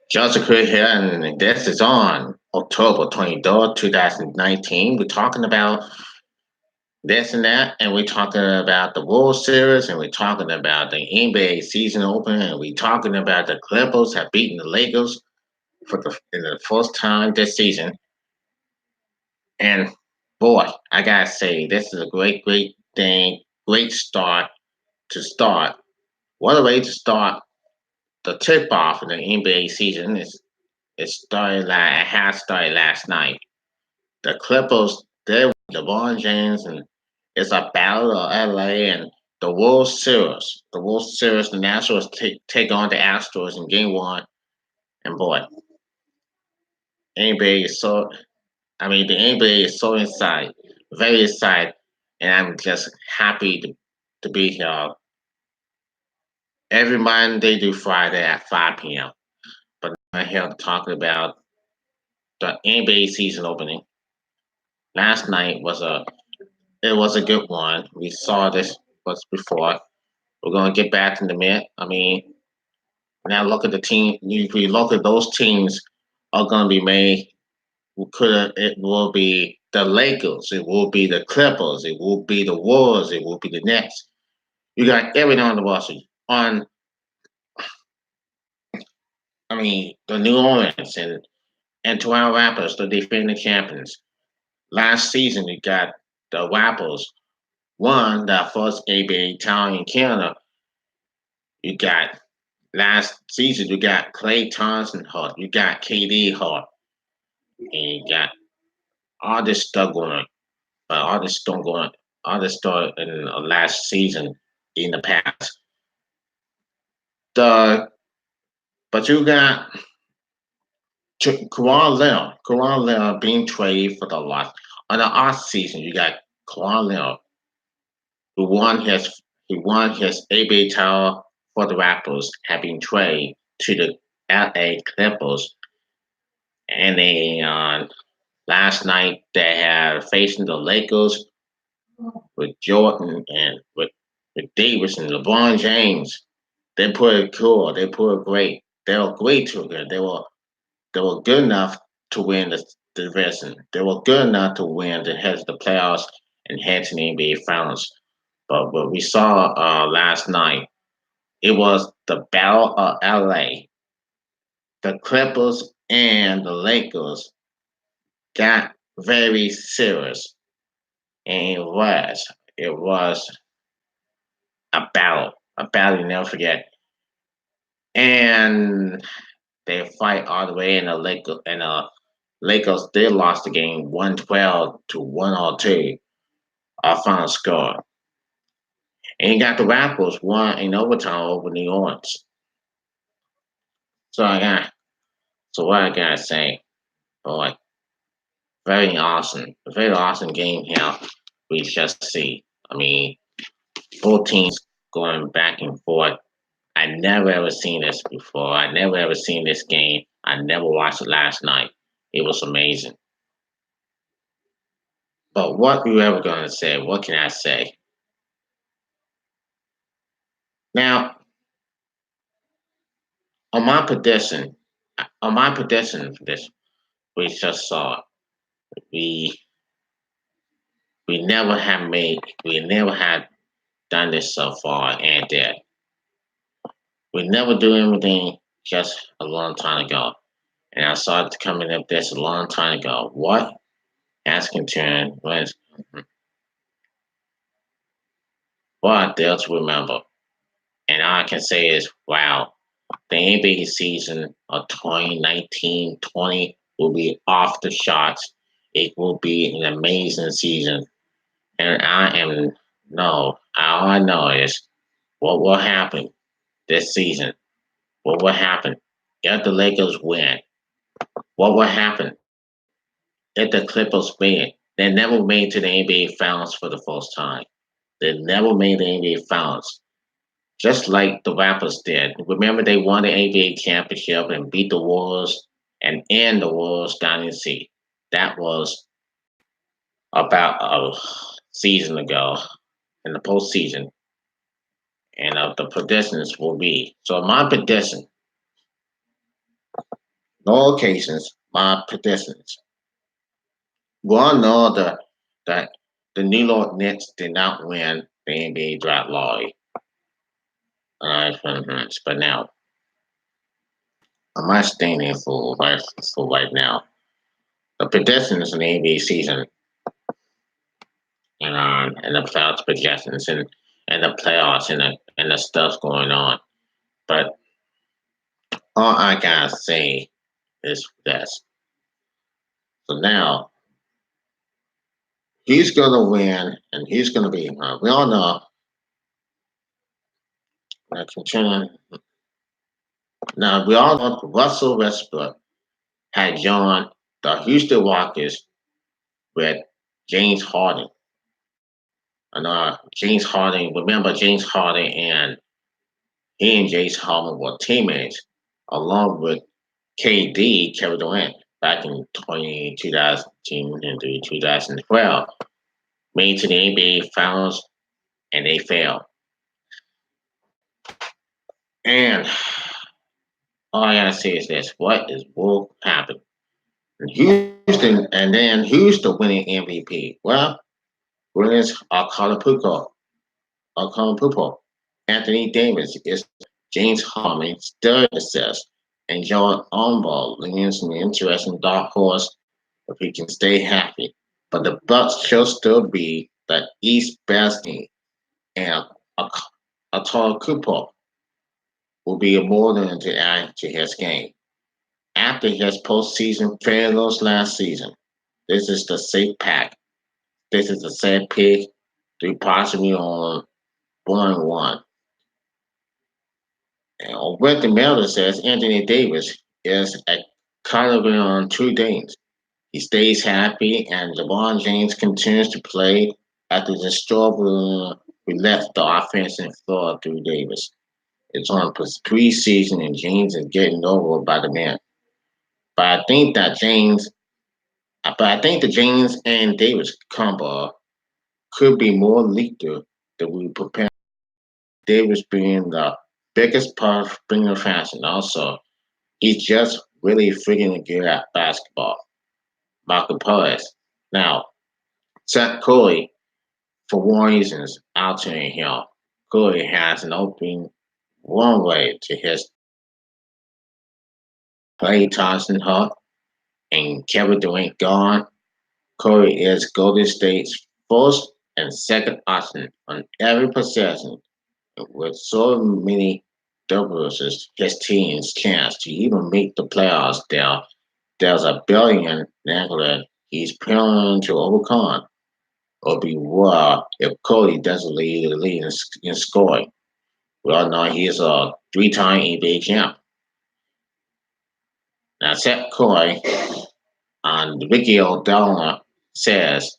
Joseph Crudup here, and this is on October 23rd, 2019. We're talking about this and that, and we're talking about the World Series, and we're talking about the NBA season opener, and we're talking about the Clippers have beaten the Lakers in the first time this season. And boy, I gotta say, this is a great thing, great start to start. What a way to start the tip off in the NBA season. It has started last night. The Clippers, they're LeBron James, and it's a battle of LA and the World Series. The World Series, the Nationals take on the Astros in game one. And boy, NBA is so, the NBA is so excited, very excited. And I'm just happy to be here every Monday through Friday at 5 p.m. But I'm here talking about the NBA season opening. Last night was a good one. We saw this once before. We're going to get back in the minute. Now look at the team. If we look at those teams are going to be made. It will be the Lakers. It will be the Clippers. It will be the Warriors. It will be the Nets. You got everything on the roster. On the New Orleans and Toronto Raptors, the defending champions. Last season, you got the Raptors won their first ABA town in Canada. You got last season, you got Clay Thompson hurt, you got KD hurt, and you got all this stuff going on, all this stuff going on, all this stuff in the last season in the past. The but you got Kawhi Leonard being traded for the loss. On the off season, you got Kawhi Leonard who won his ABA title for the Raptors, had been traded to the LA Clippers, and last night they had facing the Lakers with Jordan and with Davis and LeBron James. They put it cool. They put it great. They were great to good. They were good enough to win the division. They were good enough to win the head of the playoffs and head to the NBA Finals. But what we saw last night, it was the Battle of LA. The Clippers and the Lakers got very serious, and it was a battle you never forget. And they fight all the way, and the Lakers they lost the game 112 to 102, our final score. And you got the Raptors won in overtime over New Orleans. So I got so what I gotta say, boy, very awesome game here. We just see. Both teams going back and forth. I never ever seen this before. I never ever seen this game. I never watched it last night. It was amazing. But what you ever gonna say? What can I say? Now, on my prediction, for this, we just saw we we never had done this so far, and that we never do anything just a long time ago. And I saw it coming up this a long time ago. What? Asking Turn was what else remember. And all I can say is, wow, the NBA season of 2019-20 will be off the shots. It will be an amazing season. And all I know is what will happen this season. What will happen if the Lakers win? What will happen if the Clippers win? They never made to the NBA Finals for the first time. They never made the NBA Finals, just like the Raptors did. Remember, they won the NBA championship and beat the Warriors and end the Warriors down in C. That was about a season ago in the postseason, and the predictions will be. So my prediction no occasions, my predictions. We all know that the New York Knicks did not win the NBA draft lottery. But now, am I standing for right now? The predictions in the NBA season and the playoffs projections and the playoffs and the stuff going on. But all I gotta say is this. So now he's gonna win and he's gonna be. We all know. Now we all know Russell Westbrook had joined the Houston Rockets with James Harden. And James Harden, remember James Harden and he and James Harden were teammates along with KD, Kevin Durant, back in 2010 and 2012, made to the NBA Finals and they failed. And all I gotta say is this: what is will happen? Houston, and then who's the winning MVP? Well, winners are Colin Pupo, Anthony Davis is James Harden's third assist, and John Armstrong leans an interesting dark horse if he can stay happy. But the Bucks should still be the East best team, and a, a tall Cooper will be more than to add to his game. After his postseason failures last season, this is the safe pack. This is the safe pick to possibly on 1-1. And what the Melder says, Anthony Davis is a caliber on two things. He stays happy, and LeBron James continues to play after the struggle we left the offensive floor through Davis. It's on preseason, and James is getting over by the man. But I think that James, but I think the James and Davis combo could be more lethal than we prepare. Davis being the biggest part of bringing fashion. Also, he's just really freaking good at basketball. Michael Perez. Now, Seth Curry, for one reasons, altering him. Curry has an open runway to his Clay Thompson Hart and Kevin Durant gone. Curry is Golden State's first and second option on every possession. With so many doubles, his team's chance to even make the playoffs there's a billion negative he's prone to overcome or be raw if Cody doesn't lead the lead in scoring. We all know he's a three-time NBA champ. Now, Seth Curry on Ricky O'Donnell says,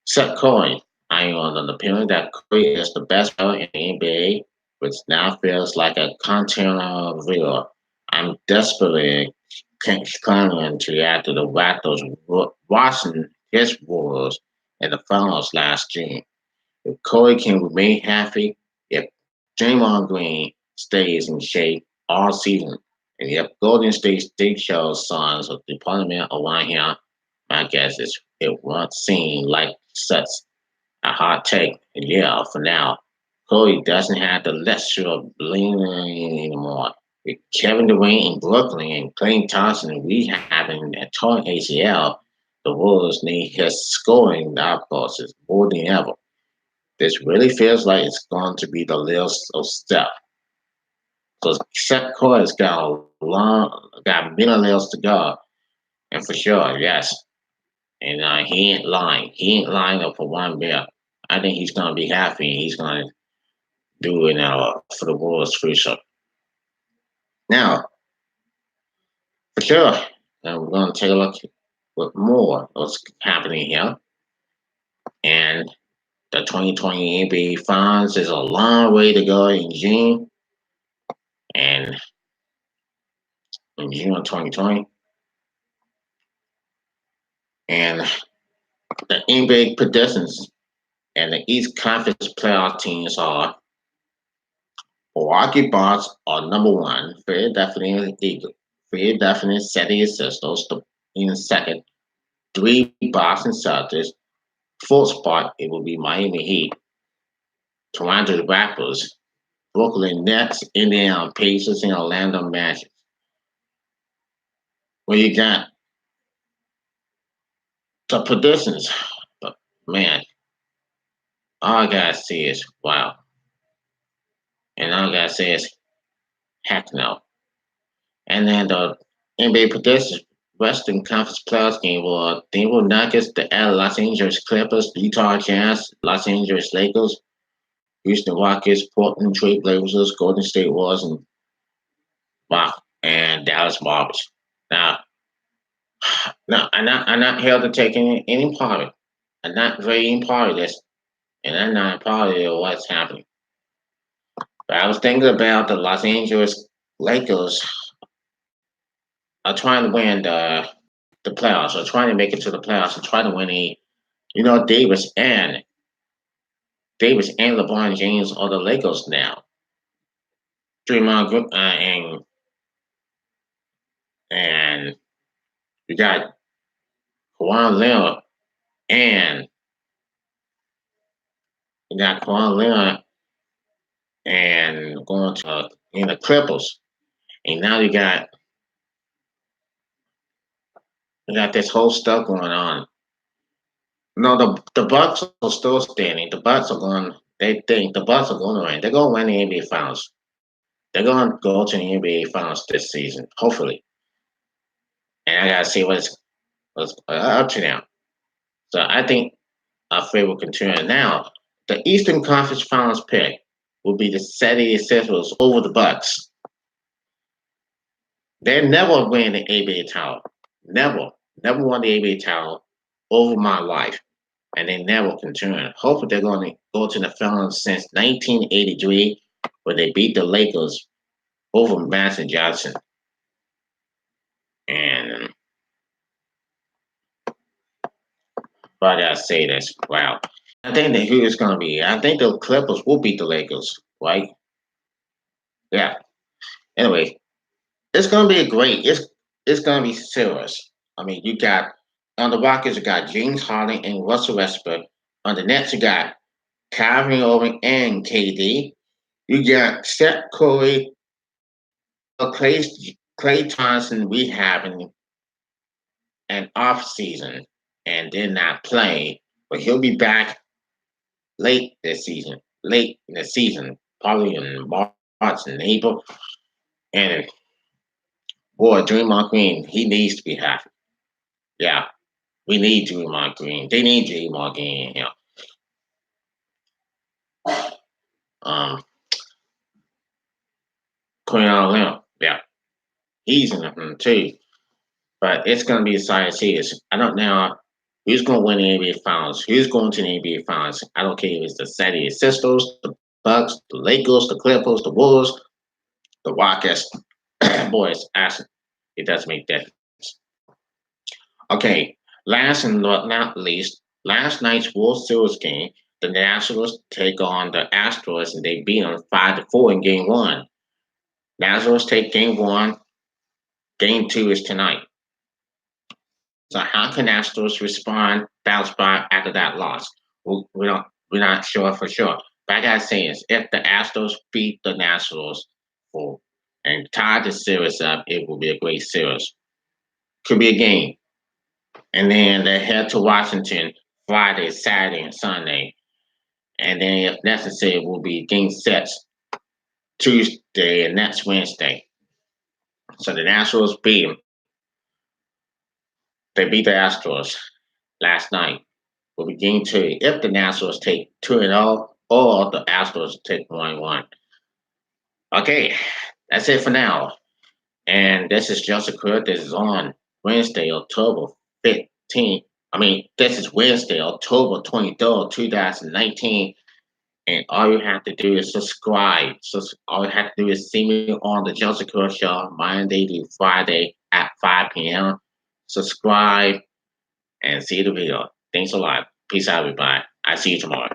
Seth Curry, I am on the opinion that Curry is the best player in the NBA, which now feels like a container real. I'm desperately climbing to after the Raptors watching his Warriors in the finals last June. If Curry can remain healthy, if Draymond Green stays in shape all season, and if Golden State still shows signs of deployment around him, my guess is it won't seem like such a hot take. And yeah, for now, Curry doesn't have the luxury of blinking anymore. With Kevin Durant in Brooklyn and Klay Thompson rehabbing a torn ACL, the Wolves need his scoring outbursts more than ever. This really feels like it's going to be the list of stuff. So Seth Curry's got many layers to go, and for sure, yes. And he ain't lying. He ain't lying up for one bit. I think he's gonna be happy. He's gonna do it for the Wolves for sure. Now, for sure, we're gonna take a look with more what's happening here. And the 2020 NBA Finals is a long way to go in June. And in June of 2020. And the NBA predictions and the East Conference playoff teams are Milwaukee Bucks are number one, Philadelphia Eagles. Philadelphia 76ers in second, three Boston Celtics, fourth spot it will be Miami Heat, Toronto Raptors, Brooklyn Nets, Indiana Pacers, and Orlando Magic. Well, you got the predictions, but man, all I gotta say is wow, and all I gotta say is heck no. And then the NBA predictions Western Conference Playoffs game will Denver Nuggets, the Los Angeles Clippers, Utah Jazz, Los Angeles Lakers, Houston Rockets, Portland Trail Blazers, Golden State Warriors, and wow, and Dallas Mavericks. Now, no, I'm not here to take any part of it. I'm not very in part of this, and I'm not part of what's happening. But I was thinking about the Los Angeles Lakers are trying to win the playoffs, or trying to make it to the playoffs, and try to win Davis and LeBron James are the Lakers now. Draymond and you got Kawhi Leonard and you got Kawhi Leonard and going to in the Clippers, and now you got this whole stuff going on. No, the Bucks are still standing. The Bucks are going. They think the Bucks are going to win. They're going to win the NBA Finals. They're going to go to the NBA Finals this season, hopefully. And I gotta see what's up to now. So I think our favorite contender now, the Eastern Conference Finals pick will be the 76ers over the Bucks. They never win the ABA title. Never won the ABA title over my life. And they never continue. Hopefully they're going to go to the finals since 1983, where they beat the Lakers over Magic Johnson. And but I gotta say this, wow. I think that who is going to be. I think the Clippers will beat the Lakers, right? Yeah. Anyway, it's going to be a great. It's going to be serious. I mean, you got on the Rockets, you got James Harden and Russell Westbrook. On the Nets, you got Kyrie Irving and KD. You got Steph Curry, Clay Thompson rehabbing an off season and did not play, but he'll be back late this season. Late in the season, probably in March and April. And boy, Draymond Green, he needs to be happy. Yeah, we need Draymond Green. They need Draymond Green. Um, Quinn Leonard, yeah, he's in it too. But it's going to be exciting to see this. I don't know who's going to win the NBA Finals. Who's going to the NBA Finals? I don't care if it's the 76ers, the Bucks, the Lakers, the Clippers, the Wolves, the Rockets. Boys, it does make difference. Okay, last and not least, last night's World Series game, the Nationals take on the Astros, and they beat them 5-4 in Game One. Nationals take Game One. Game Two is tonight. So how can Astros respond, bounce back after that loss? We're not sure for sure. But I gotta say is, if the Astros beat the Nationals and tie the series up, it will be a great series. Could be a game. And then they head to Washington Friday, Saturday, and Sunday. And then, if necessary, will be game sets Tuesday and next Wednesday. So the Nationals beat them. They beat the Astros last night. Will be game two. If the Nationals take 2-0, or the Astros take 1-1. Okay, that's it for now. And this is Joseph Crudup. This is on Wednesday, October 15th. This is Wednesday, October 23rd, 2019. And all you have to do is subscribe. So all you have to do is see me on the Joseph Crudup Show, Monday to Friday at 5 p.m. Subscribe and see the video. Thanks a lot. Peace out, everybody. I see you tomorrow.